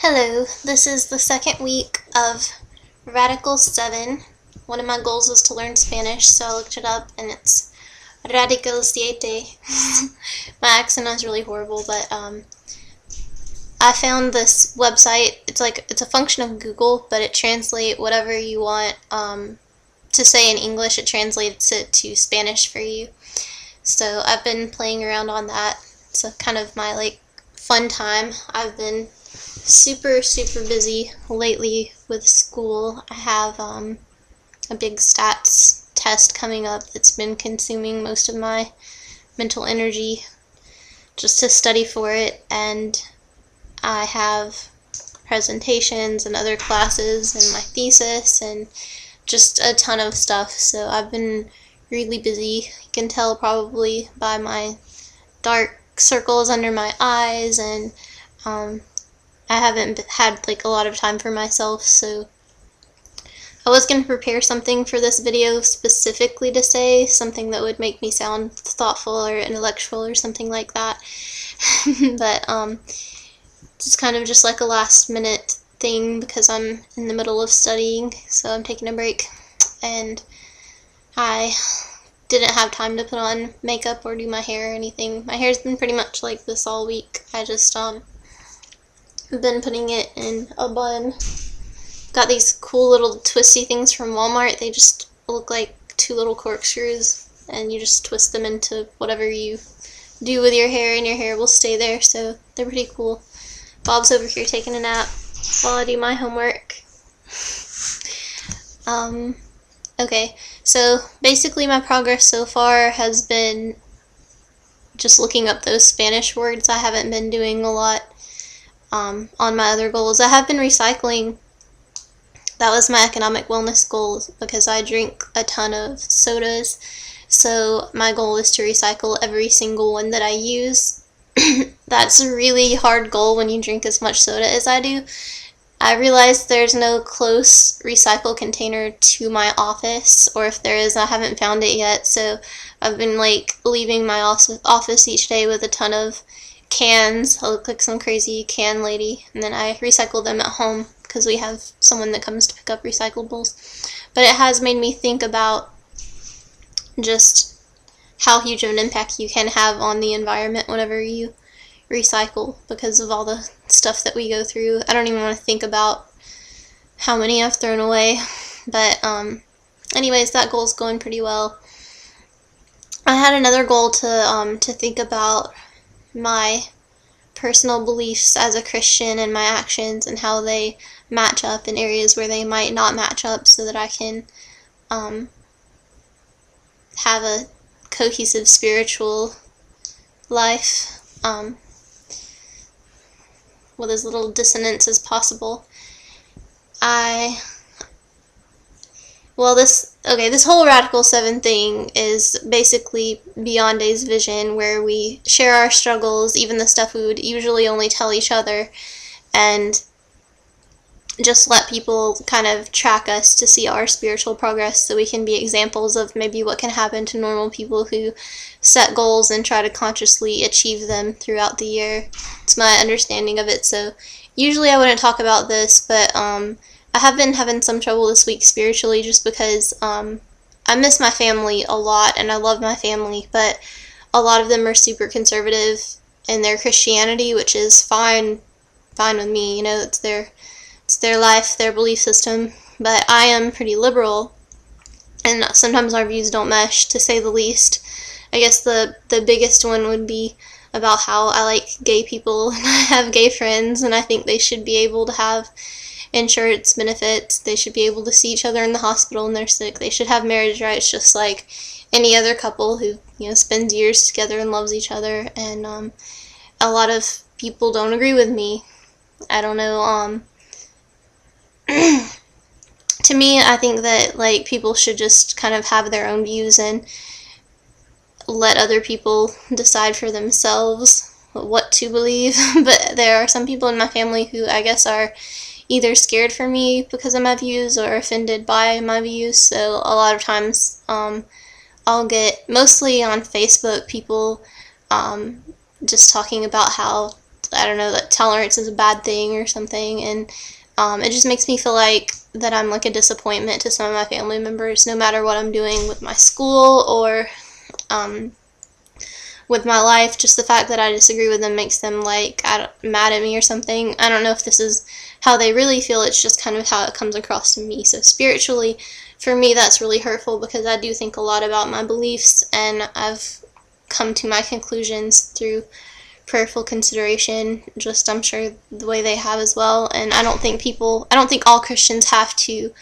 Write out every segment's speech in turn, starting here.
Hello, this is the second week of Radical 7. One of my goals was to learn Spanish, so I looked it up and it's Radical Siete. My accent is really horrible, but I found this website. It's a function of Google, but it translates whatever you want to say in English, it translates it to Spanish for you. So I've been playing around on that. It's kind of my fun time. I've been super busy lately with school. I have a big stats test coming up that's been consuming most of my mental energy just to study for it, and I have presentations and other classes and my thesis and just a ton of stuff, so I've been really busy. You can tell probably by my dark circles under my eyes, and I haven't had a lot of time for myself, so I was going to prepare something for this video specifically to say, something that would make me sound thoughtful or intellectual or something like that. But it's kind of just like a last minute thing because I'm in the middle of studying, so I'm taking a break, and I didn't have time to put on makeup or do my hair or anything. My hair's been pretty much like this all week. I just been putting it in a bun. Got these cool little twisty things from Walmart. They just look like two little corkscrews, and you just twist them into whatever you do with your hair, and your hair will stay there, so they're pretty cool. Bob's over here taking a nap while I do my homework. Okay, so basically my progress so far has been just looking up those Spanish words. I haven't been doing a lot on my other goals. I have been recycling. That was my economic wellness goal because I drink a ton of sodas, so my goal is to recycle every single one that I use. That's a really hard goal when you drink as much soda as I do. I realized there's no close recycle container to my office, or if there is, I haven't found it yet, so I've been leaving my office each day with a ton of cans. I look like some crazy can lady, and then I recycle them at home because we have someone that comes to pick up recyclables. But it has made me think about just how huge of an impact you can have on the environment whenever you recycle because of all the stuff that we go through. I don't even want to think about how many I've thrown away, but anyways, that goal's going pretty well. I had another goal to think about my personal beliefs as a Christian and my actions and how they match up in areas where they might not match up, so that I can have a cohesive spiritual life with as little dissonance as possible. This whole Radical 7 thing is basically Beyonde's vision, where we share our struggles, even the stuff we would usually only tell each other, and just let people kind of track us to see our spiritual progress, so we can be examples of maybe what can happen to normal people who set goals and try to consciously achieve them throughout the year. It's my understanding of it. So usually I wouldn't talk about this, but I have been having some trouble this week spiritually just because I miss my family a lot, and I love my family, but a lot of them are super conservative in their Christianity, which is fine with me. You know, it's their life, their belief system, but I am pretty liberal, and sometimes our views don't mesh, to say the least. I guess the biggest one would be about how I like gay people, and I have gay friends, and I think they should be able to have insurance benefits. They should be able to see each other in the hospital when they're sick. They should have marriage rights just like any other couple who, spends years together and loves each other, and a lot of people don't agree with me. I don't know, to me, I think that people should just kind of have their own views and let other people decide for themselves what to believe. But there are some people in my family who I guess are either scared for me because of my views or offended by my views, so a lot of times I'll get, mostly on Facebook, people just talking about how I don't know, that tolerance is a bad thing or something, and it just makes me feel like that I'm like a disappointment to some of my family members, no matter what I'm doing with my school or with my life. Just the fact that I disagree with them makes them like mad at me or something. I don't know if this is how they really feel, it's just kind of how it comes across to me. So spiritually, for me, that's really hurtful, because I do think a lot about my beliefs, and I've come to my conclusions through prayerful consideration, just I'm sure the way they have as well. And I don't think all Christians have to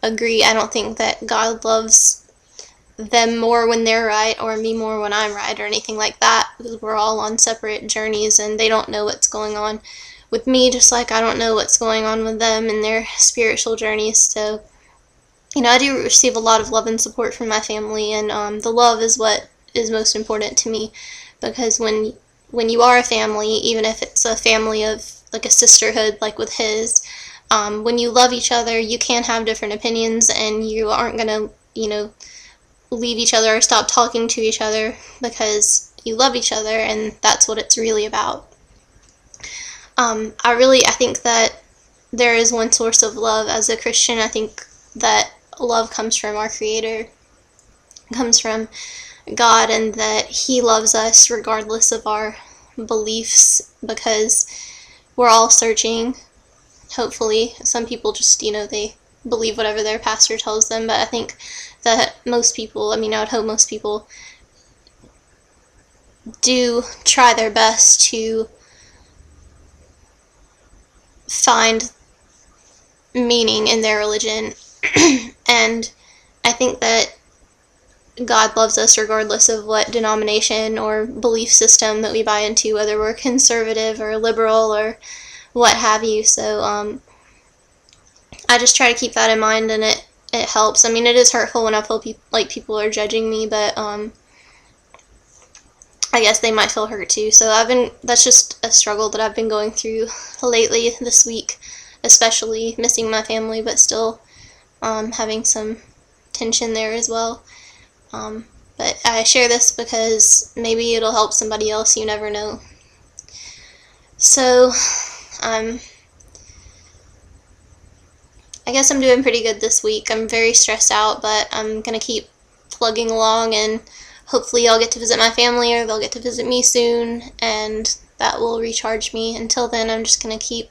agree. I don't think that God loves them more when they're right or me more when I'm right or anything like that, because we're all on separate journeys and they don't know what's going on with me, just like I don't know what's going on with them in their spiritual journeys. So, I do receive a lot of love and support from my family, and the love is what is most important to me, because when you are a family, even if it's a family of like a sisterhood like with his, when you love each other, you can have different opinions, and you aren't going to, leave each other or stop talking to each other because you love each other, and that's what it's really about. I think that there is one source of love as a Christian. I think that love comes from our Creator, comes from God, and that He loves us regardless of our beliefs, because we're all searching, hopefully. Some people just, they believe whatever their pastor tells them, but I think that most people, I would hope most people do try their best to find meaning in their religion. And I think that God loves us regardless of what denomination or belief system that we buy into, whether we're conservative or liberal or what have you. So I just try to keep that in mind, and it helps. It is hurtful when I feel like people are judging me, but I guess they might feel hurt too. So that's just a struggle that I've been going through lately, this week, especially missing my family, but still having some tension there as well. But I share this because maybe it'll help somebody else, you never know. So, I guess I'm doing pretty good this week. I'm very stressed out, but I'm going to keep plugging along, and hopefully I'll get to visit my family, or they'll get to visit me soon, and that will recharge me. Until then, I'm just going to keep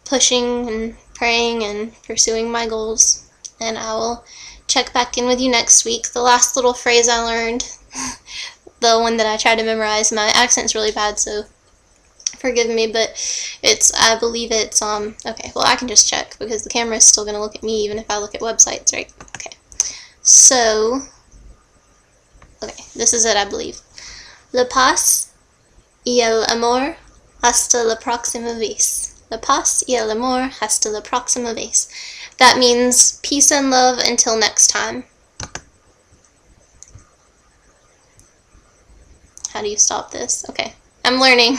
pushing and praying and pursuing my goals, and I will check back in with you next week. The last little phrase I learned, the one that I tried to memorize, my accent's really bad, so forgive me, but I believe it's, okay, well, I can just check, because the camera is still going to look at me even if I look at websites, right? Okay, so, okay, this is it, I believe. La paz y el amor hasta la próxima vez. La paz y el amor hasta la próxima vez. That means peace and love until next time. How do you stop this? Okay, I'm learning.